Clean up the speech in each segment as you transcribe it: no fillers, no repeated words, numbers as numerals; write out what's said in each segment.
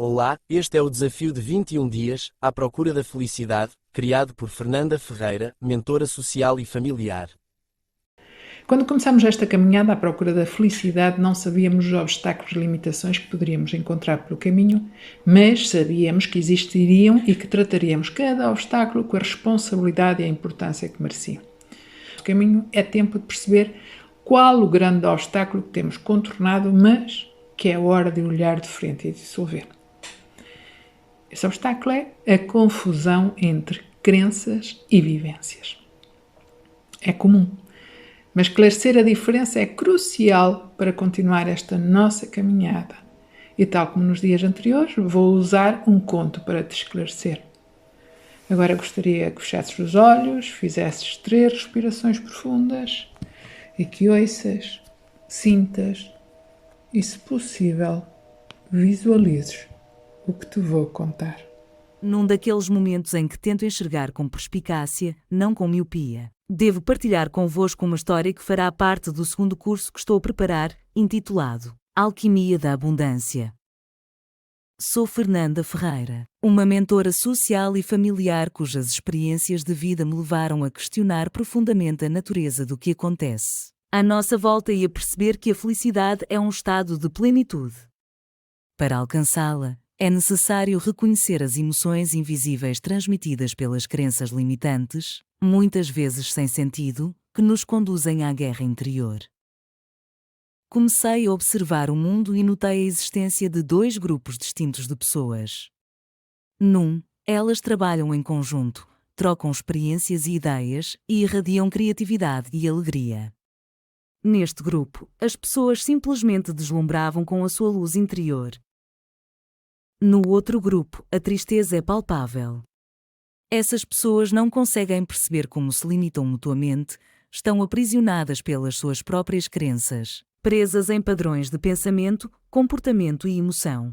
Olá, este é o desafio de 21 dias, à procura da felicidade, criado por Fernanda Ferreira, mentora social e familiar. Quando começámos esta caminhada à procura da felicidade, não sabíamos os obstáculos e limitações que poderíamos encontrar pelo caminho, mas sabíamos que existiriam e que trataríamos cada obstáculo com a responsabilidade e a importância que merecia. O caminho é tempo de perceber qual o grande obstáculo que temos contornado, mas que é hora de olhar de frente e dissolver. Esse obstáculo é a confusão entre crenças e vivências. É comum, mas esclarecer a diferença é crucial para continuar esta nossa caminhada. E tal como nos dias anteriores, vou usar um conto para te esclarecer. Agora gostaria que fechasses os olhos, fizesses 3 respirações profundas e que ouças, sintas e, se possível, visualizes o que te vou contar. Num daqueles momentos em que tento enxergar com perspicácia, não com miopia, devo partilhar convosco uma história que fará parte do segundo curso que estou a preparar, intitulado Alquimia da Abundância. Sou Fernanda Ferreira, uma mentora social e familiar cujas experiências de vida me levaram a questionar profundamente a natureza do que acontece à nossa volta e a perceber que a felicidade é um estado de plenitude. Para alcançá-la, é necessário reconhecer as emoções invisíveis transmitidas pelas crenças limitantes, muitas vezes sem sentido, que nos conduzem à guerra interior. Comecei a observar o mundo e notei a existência de 2 grupos distintos de pessoas. Num, elas trabalham em conjunto, trocam experiências e ideias e irradiam criatividade e alegria. Neste grupo, as pessoas simplesmente deslumbravam com a sua luz interior. No outro grupo, a tristeza é palpável. Essas pessoas não conseguem perceber como se limitam mutuamente, estão aprisionadas pelas suas próprias crenças, presas em padrões de pensamento, comportamento e emoção.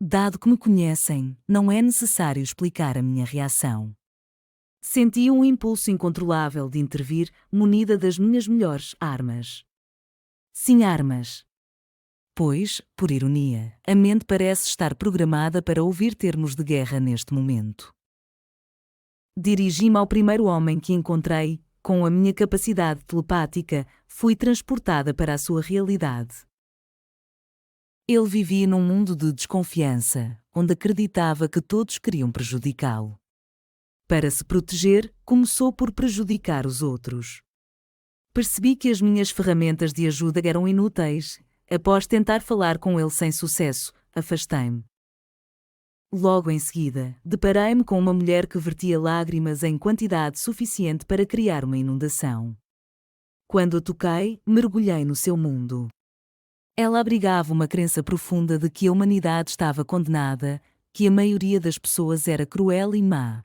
Dado que me conhecem, não é necessário explicar a minha reação. Senti um impulso incontrolável de intervir, munida das minhas melhores armas. Sim, armas. Pois, por ironia, a mente parece estar programada para ouvir termos de guerra neste momento. Dirigi-me ao primeiro homem que encontrei, com a minha capacidade telepática, fui transportada para a sua realidade. Ele vivia num mundo de desconfiança, onde acreditava que todos queriam prejudicá-lo. Para se proteger, começou por prejudicar os outros. Percebi que as minhas ferramentas de ajuda eram inúteis. Após tentar falar com ele sem sucesso, afastei-me. Logo em seguida, deparei-me com uma mulher que vertia lágrimas em quantidade suficiente para criar uma inundação. Quando a toquei, mergulhei no seu mundo. Ela abrigava uma crença profunda de que a humanidade estava condenada, que a maioria das pessoas era cruel e má.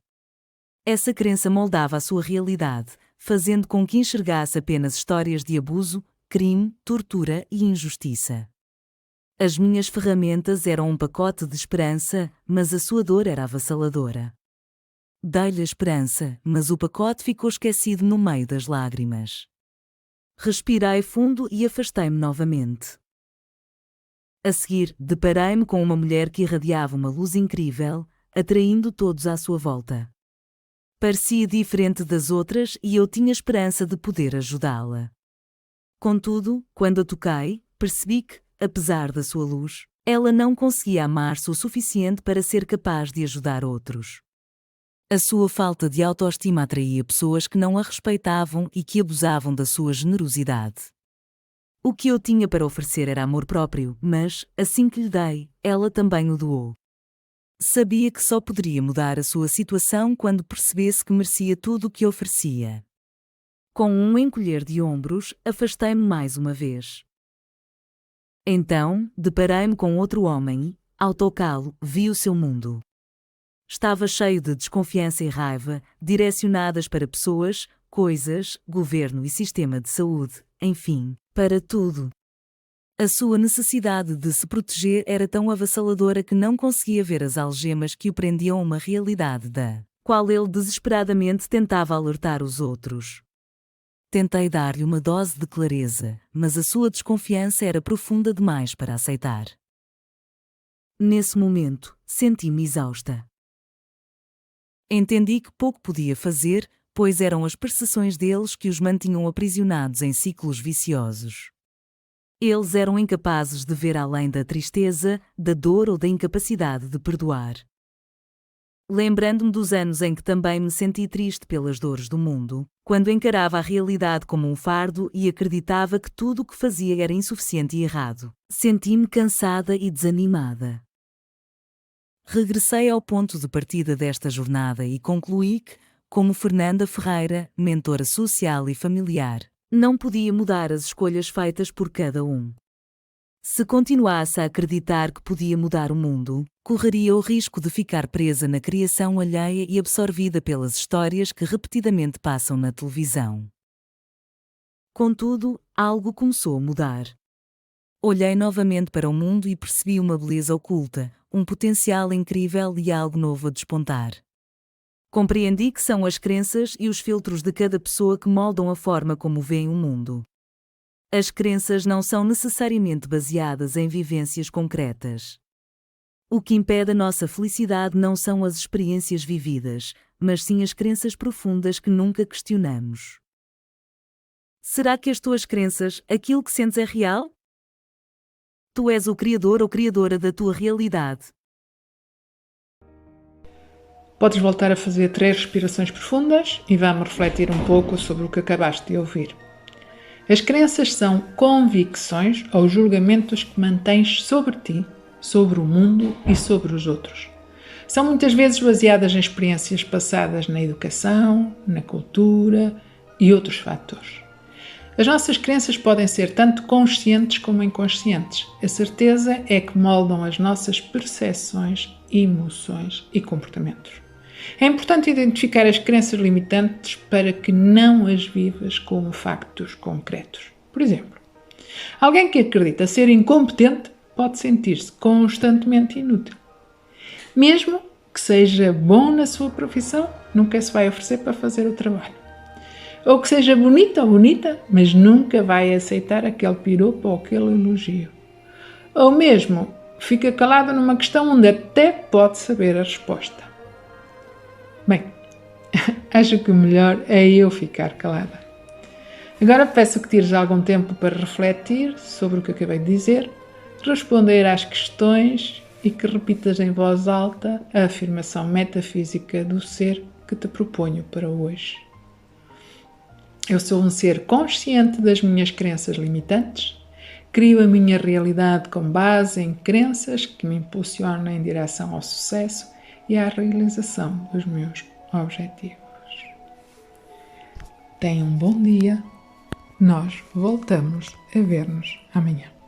Essa crença moldava a sua realidade, fazendo com que enxergasse apenas histórias de abuso, crime, tortura e injustiça. As minhas ferramentas eram um pacote de esperança, mas a sua dor era avassaladora. Dei-lhe a esperança, mas o pacote ficou esquecido no meio das lágrimas. Respirei fundo e afastei-me novamente. A seguir, deparei-me com uma mulher que irradiava uma luz incrível, atraindo todos à sua volta. Parecia diferente das outras e eu tinha esperança de poder ajudá-la. Contudo, quando a toquei, percebi que, apesar da sua luz, ela não conseguia amar-se o suficiente para ser capaz de ajudar outros. A sua falta de autoestima atraía pessoas que não a respeitavam e que abusavam da sua generosidade. O que eu tinha para oferecer era amor próprio, mas, assim que lhe dei, ela também o doou. Sabia que só poderia mudar a sua situação quando percebesse que merecia tudo o que oferecia. Com um encolher de ombros, afastei-me mais uma vez. Então, deparei-me com outro homem e, ao tocá-lo, vi o seu mundo. Estava cheio de desconfiança e raiva, direcionadas para pessoas, coisas, governo e sistema de saúde, enfim, para tudo. A sua necessidade de se proteger era tão avassaladora que não conseguia ver as algemas que o prendiam a uma realidade da qual ele desesperadamente tentava alertar os outros. Tentei dar-lhe uma dose de clareza, mas a sua desconfiança era profunda demais para aceitar. Nesse momento, senti-me exausta. Entendi que pouco podia fazer, pois eram as percepções deles que os mantinham aprisionados em ciclos viciosos. Eles eram incapazes de ver além da tristeza, da dor ou da incapacidade de perdoar. Lembrando-me dos anos em que também me senti triste pelas dores do mundo, quando encarava a realidade como um fardo e acreditava que tudo o que fazia era insuficiente e errado, senti-me cansada e desanimada. Regressei ao ponto de partida desta jornada e concluí que, como Fernanda Ferreira, mentora social e familiar, não podia mudar as escolhas feitas por cada um. Se continuasse a acreditar que podia mudar o mundo, correria o risco de ficar presa na criação alheia e absorvida pelas histórias que repetidamente passam na televisão. Contudo, algo começou a mudar. Olhei novamente para o mundo e percebi uma beleza oculta, um potencial incrível e algo novo a despontar. Compreendi que são as crenças e os filtros de cada pessoa que moldam a forma como veem o mundo. As crenças não são necessariamente baseadas em vivências concretas. O que impede a nossa felicidade não são as experiências vividas, mas sim as crenças profundas que nunca questionamos. Será que as tuas crenças, aquilo que sentes é real? Tu és o criador ou criadora da tua realidade. Podes voltar a fazer 3 respirações profundas e vamos refletir um pouco sobre o que acabaste de ouvir. As crenças são convicções ou julgamentos que mantens sobre ti, sobre o mundo e sobre os outros. São muitas vezes baseadas em experiências passadas na educação, na cultura e outros fatores. As nossas crenças podem ser tanto conscientes como inconscientes. A certeza é que moldam as nossas percepções, emoções e comportamentos. É importante identificar as crenças limitantes para que não as vivas como factos concretos. Por exemplo, alguém que acredita ser incompetente pode sentir-se constantemente inútil. Mesmo que seja bom na sua profissão, nunca se vai oferecer para fazer o trabalho. Ou que seja bonita ou bonita, mas nunca vai aceitar aquele piropo ou aquele elogio. Ou mesmo fica calada numa questão onde até pode saber a resposta. Bem, acho que o melhor é eu ficar calada. Agora peço que tires algum tempo para refletir sobre o que acabei de dizer, responder às questões e que repitas em voz alta a afirmação metafísica do ser que te proponho para hoje. Eu sou um ser consciente das minhas crenças limitantes, crio a minha realidade com base em crenças que me impulsionam em direção ao sucesso e à realização dos meus objetivos. Tenha um bom dia. Nós voltamos a ver-nos amanhã.